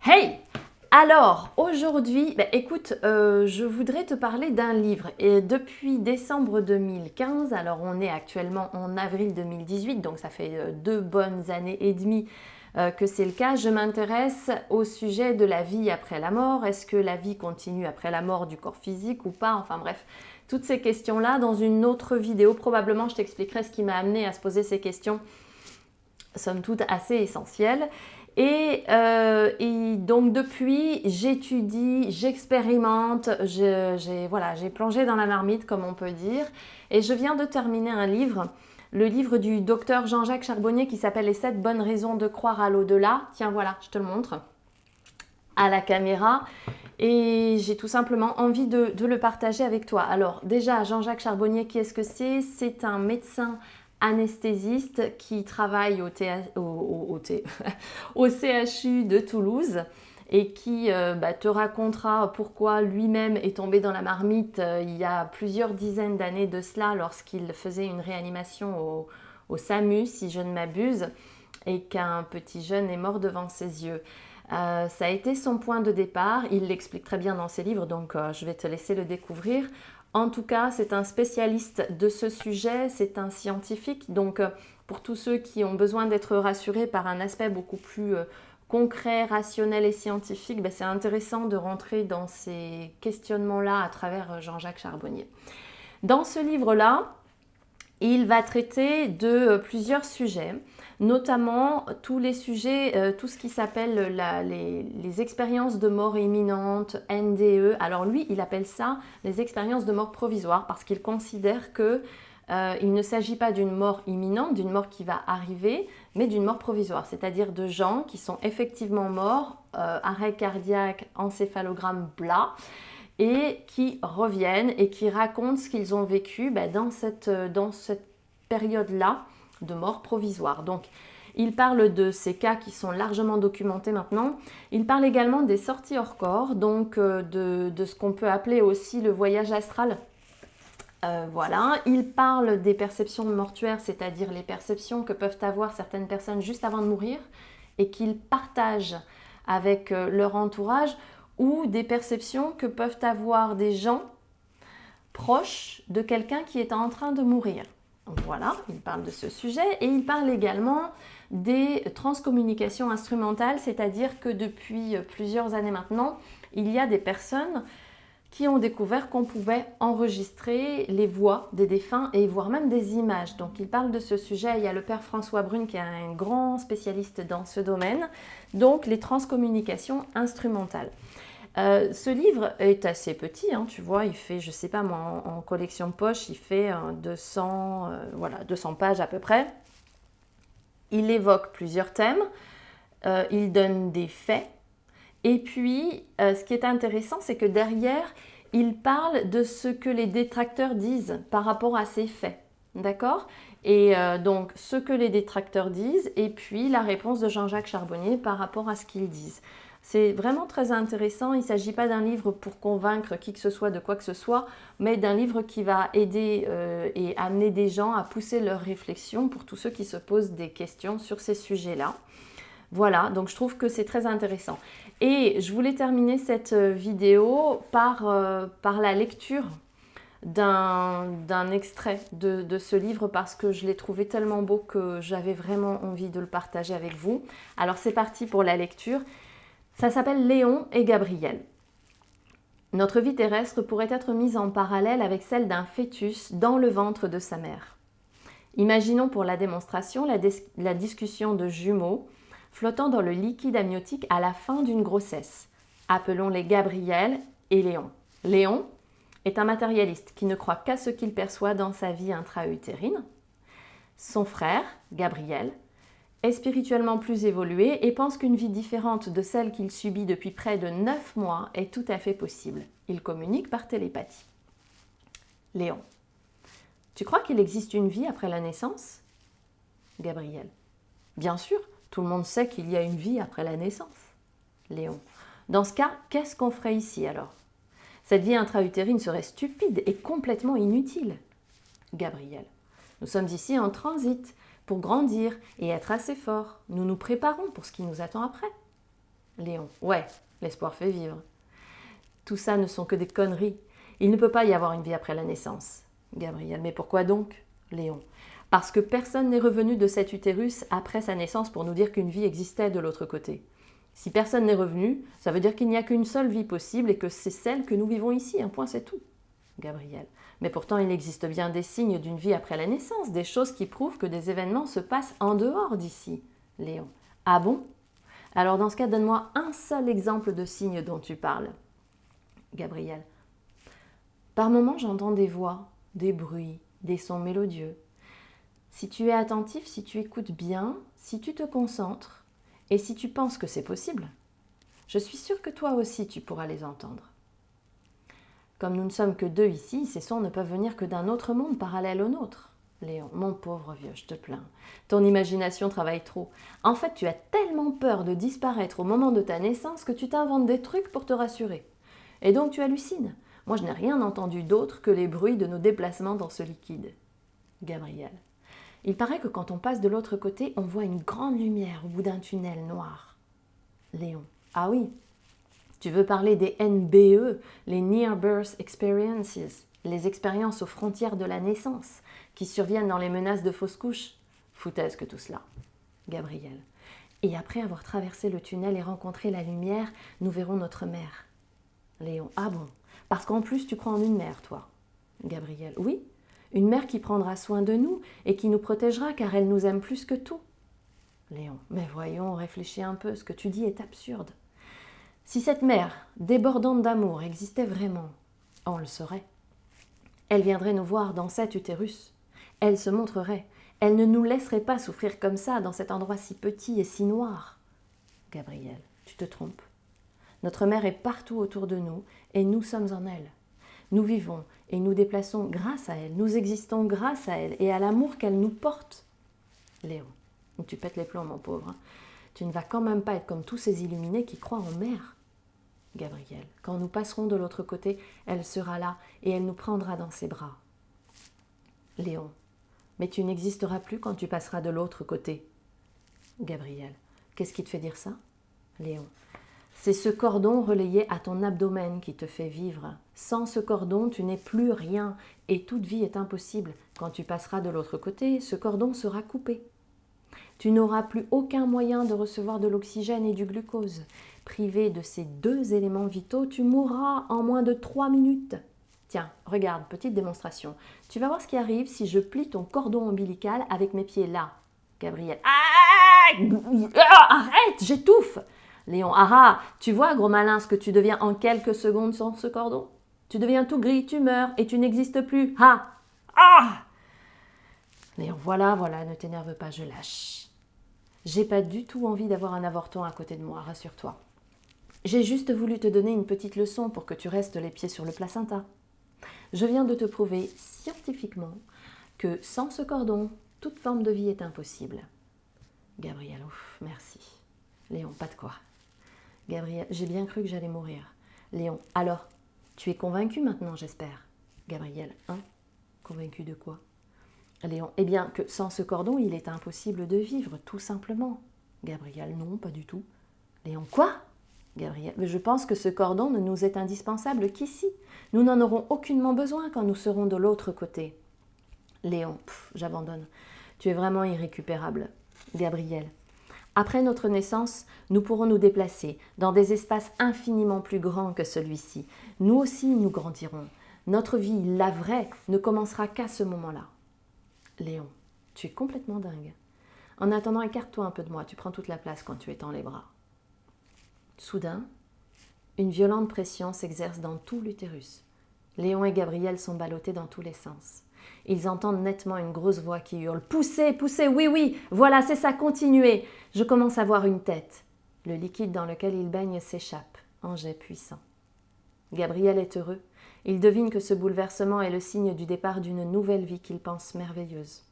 Hey! Alors, aujourd'hui, écoute, je voudrais te parler d'un livre. Et depuis décembre 2015, alors on est actuellement en avril 2018, donc ça fait 2 bonnes années et demie que c'est le cas, je m'intéresse au sujet de la vie après la mort. Est-ce que la vie continue après la mort du corps physique ou pas? Enfin bref, toutes ces questions-là, dans une autre vidéo, probablement je t'expliquerai ce qui m'a amené à se poser ces questions, somme toute assez essentielles. Et donc depuis, j'étudie, j'expérimente, j'ai plongé dans la marmite, comme on peut dire, et je viens de terminer un livre, le livre du docteur Jean-Jacques Charbonnier qui s'appelle Les 7 bonnes raisons de croire à l'au-delà. Tiens, voilà, je te le montre à la caméra. Et j'ai tout simplement envie de le partager avec toi. Alors déjà, Jean-Jacques Charbonnier, qui est-ce que c'est? C'est un médecin anesthésiste qui travaille au CHU de Toulouse et qui te racontera pourquoi lui-même est tombé dans la marmite il y a plusieurs dizaines d'années de cela lorsqu'il faisait une réanimation au SAMU, si je ne m'abuse, et qu'un petit jeune est mort devant ses yeux. Ça a été son point de départ, il l'explique très bien dans ses livres, donc je vais te laisser le découvrir. En tout cas, c'est un spécialiste de ce sujet, c'est un scientifique, donc pour tous ceux qui ont besoin d'être rassurés par un aspect beaucoup plus concret, rationnel et scientifique, c'est intéressant de rentrer dans ces questionnements-là à travers Jean-Jacques Charbonnier. Dans ce livre-là, il va traiter de plusieurs sujets, notamment tous les sujets, tout ce qui s'appelle les expériences de mort imminente, NDE. Alors lui, il appelle ça les expériences de mort provisoire parce qu'il considère que il ne s'agit pas d'une mort imminente, d'une mort qui va arriver, mais d'une mort provisoire, c'est-à-dire de gens qui sont effectivement morts, arrêt cardiaque, encéphalogramme, bla, et qui reviennent et qui racontent ce qu'ils ont vécu dans cette période-là de mort provisoire. Donc, il parle de ces cas qui sont largement documentés maintenant. Il parle également des sorties hors corps, donc de ce qu'on peut appeler aussi le voyage astral. Voilà, il parle des perceptions mortuaires, c'est-à-dire les perceptions que peuvent avoir certaines personnes juste avant de mourir et qu'ils partagent avec leur entourage, ou des perceptions que peuvent avoir des gens proches de quelqu'un qui est en train de mourir. Voilà, il parle de ce sujet et il parle également des transcommunications instrumentales, c'est-à-dire que depuis plusieurs années maintenant, il y a des personnes qui ont découvert qu'on pouvait enregistrer les voix des défunts et voire même des images. Donc il parle de ce sujet, il y a le père François Brune qui est un grand spécialiste dans ce domaine, donc les transcommunications instrumentales. Ce livre est assez petit, hein, tu vois, il fait, je sais pas moi, en collection poche, il fait 200 pages à peu près. Il évoque plusieurs thèmes, il donne des faits, et puis ce qui est intéressant, c'est que derrière, il parle de ce que les détracteurs disent par rapport à ces faits, d'accord? Et donc ce que les détracteurs disent, et puis la réponse de Jean-Jacques Charbonnier par rapport à ce qu'ils disent. C'est vraiment très intéressant. Il ne s'agit pas d'un livre pour convaincre qui que ce soit de quoi que ce soit, mais d'un livre qui va aider et amener des gens à pousser leurs réflexions pour tous ceux qui se posent des questions sur ces sujets-là. Voilà, donc je trouve que c'est très intéressant. Et je voulais terminer cette vidéo par la lecture d'un extrait de ce livre parce que je l'ai trouvé tellement beau que j'avais vraiment envie de le partager avec vous. Alors c'est parti pour la lecture. Ça s'appelle Léon et Gabriel. Notre vie terrestre pourrait être mise en parallèle avec celle d'un fœtus dans le ventre de sa mère. Imaginons pour la démonstration la discussion de jumeaux flottant dans le liquide amniotique à la fin d'une grossesse. Appelons-les Gabriel et Léon. Léon est un matérialiste qui ne croit qu'à ce qu'il perçoit dans sa vie intra-utérine. Son frère, Gabriel, est spirituellement plus évolué et pense qu'une vie différente de celle qu'il subit depuis près de 9 mois est tout à fait possible. Il communique par télépathie. Léon. Tu crois qu'il existe une vie après la naissance? Gabriel. Bien sûr, tout le monde sait qu'il y a une vie après la naissance. Léon. Dans ce cas, qu'est-ce qu'on ferait ici alors? Cette vie intra-utérine serait stupide et complètement inutile. Gabriel. Nous sommes ici en transit pour grandir et être assez forts. Nous nous préparons pour ce qui nous attend après. Léon, ouais, l'espoir fait vivre. Tout ça ne sont que des conneries. Il ne peut pas y avoir une vie après la naissance. Gabriel, mais pourquoi donc? Léon, parce que personne n'est revenu de cet utérus après sa naissance pour nous dire qu'une vie existait de l'autre côté. Si personne n'est revenu, ça veut dire qu'il n'y a qu'une seule vie possible et que c'est celle que nous vivons ici, un point c'est tout. Gabriel, mais pourtant il existe bien des signes d'une vie après la naissance, des choses qui prouvent que des événements se passent en dehors d'ici. Léon, ah bon? Alors dans ce cas, donne-moi un seul exemple de signe dont tu parles. Gabriel, par moments j'entends des voix, des bruits, des sons mélodieux. Si tu es attentif, si tu écoutes bien, si tu te concentres, et si tu penses que c'est possible, je suis sûre que toi aussi tu pourras les entendre. Comme nous ne sommes que deux ici, ces sons ne peuvent venir que d'un autre monde parallèle au nôtre. Léon, mon pauvre vieux, je te plains. Ton imagination travaille trop. En fait, tu as tellement peur de disparaître au moment de ta naissance que tu t'inventes des trucs pour te rassurer. Et donc tu hallucines. Moi, je n'ai rien entendu d'autre que les bruits de nos déplacements dans ce liquide. Gabriel, il paraît que quand on passe de l'autre côté, on voit une grande lumière au bout d'un tunnel noir. Léon, ah oui, tu veux parler des NBE, les Near Birth Experiences, les expériences aux frontières de la naissance, qui surviennent dans les menaces de fausses couches? Foutaise que tout cela. Gabriel, et après avoir traversé le tunnel et rencontré la lumière, nous verrons notre mère. Léon, ah bon, parce qu'en plus tu crois en une mère, toi. Gabriel, oui, une mère qui prendra soin de nous et qui nous protégera car elle nous aime plus que tout. Léon, mais voyons, réfléchis un peu, ce que tu dis est absurde. Si cette mère, débordante d'amour, existait vraiment, on le saurait. Elle viendrait nous voir dans cet utérus. Elle se montrerait. Elle ne nous laisserait pas souffrir comme ça dans cet endroit si petit et si noir. Gabriel, tu te trompes. Notre mère est partout autour de nous et nous sommes en elle. Nous vivons et nous déplaçons grâce à elle. Nous existons grâce à elle et à l'amour qu'elle nous porte. Léon, tu pètes les plombs, mon pauvre. Tu ne vas quand même pas être comme tous ces illuminés qui croient en mère. Gabriel, quand nous passerons de l'autre côté, elle sera là et elle nous prendra dans ses bras. Léon, mais tu n'existeras plus quand tu passeras de l'autre côté. Gabriel, qu'est-ce qui te fait dire ça? Léon, c'est ce cordon relayé à ton abdomen qui te fait vivre. Sans ce cordon, tu n'es plus rien et toute vie est impossible. Quand tu passeras de l'autre côté, ce cordon sera coupé. Tu n'auras plus aucun moyen de recevoir de l'oxygène et du glucose. Privé de ces deux éléments vitaux, tu mourras en moins de 3 minutes. Tiens, regarde, petite démonstration. Tu vas voir ce qui arrive si je plie ton cordon ombilical avec mes pieds là. Gabriel, arrête, j'étouffe. Léon, tu vois, gros malin, ce que tu deviens en quelques secondes sans ce cordon? Tu deviens tout gris, tu meurs et tu n'existes plus. Léon, voilà, ne t'énerve pas, je lâche. J'ai pas du tout envie d'avoir un avorton à côté de moi, rassure-toi. J'ai juste voulu te donner une petite leçon pour que tu restes les pieds sur le placenta. Je viens de te prouver scientifiquement que sans ce cordon, toute forme de vie est impossible. Gabriel, ouf, merci. Léon, pas de quoi. Gabriel, j'ai bien cru que j'allais mourir. Léon, alors, tu es convaincu maintenant, j'espère. Gabriel, convaincu de quoi? Léon, eh bien que sans ce cordon, il est impossible de vivre, tout simplement. Gabriel, non, pas du tout. Léon, quoi? Gabriel, mais je pense que ce cordon ne nous est indispensable qu'ici. Nous n'en aurons aucunement besoin quand nous serons de l'autre côté. Léon, j'abandonne. Tu es vraiment irrécupérable. Gabriel, après notre naissance, nous pourrons nous déplacer dans des espaces infiniment plus grands que celui-ci. Nous aussi, nous grandirons. Notre vie, la vraie, ne commencera qu'à ce moment-là. Léon, tu es complètement dingue. En attendant, écarte-toi un peu de moi, tu prends toute la place quand tu étends les bras. Soudain, une violente pression s'exerce dans tout l'utérus. Léon et Gabriel sont ballottés dans tous les sens. Ils entendent nettement une grosse voix qui hurle « Poussez, poussez, oui, voilà, c'est ça, continuez !» Je commence à voir une tête. Le liquide dans lequel il baigne s'échappe, en jet puissant. Gabriel est heureux. Il devine que ce bouleversement est le signe du départ d'une nouvelle vie qu'il pense merveilleuse.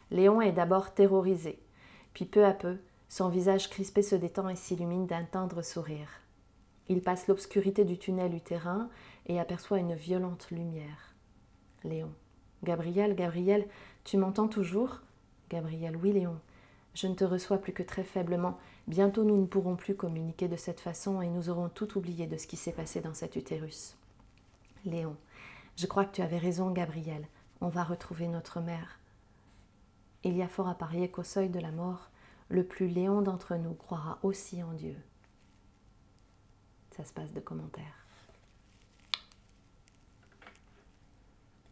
Léon est d'abord terrorisé, puis peu à peu, son visage crispé se détend et s'illumine d'un tendre sourire. Il passe l'obscurité du tunnel utérin et aperçoit une violente lumière. Léon. Gabriel, tu m'entends toujours? Gabriel, oui Léon. Je ne te reçois plus que très faiblement. Bientôt nous ne pourrons plus communiquer de cette façon et nous aurons tout oublié de ce qui s'est passé dans cet utérus. Léon, je crois que tu avais raison, Gabriel. On va retrouver notre mère. Il y a fort à parier qu'au seuil de la mort, le plus Léon d'entre nous croira aussi en Dieu. Ça se passe de commentaires.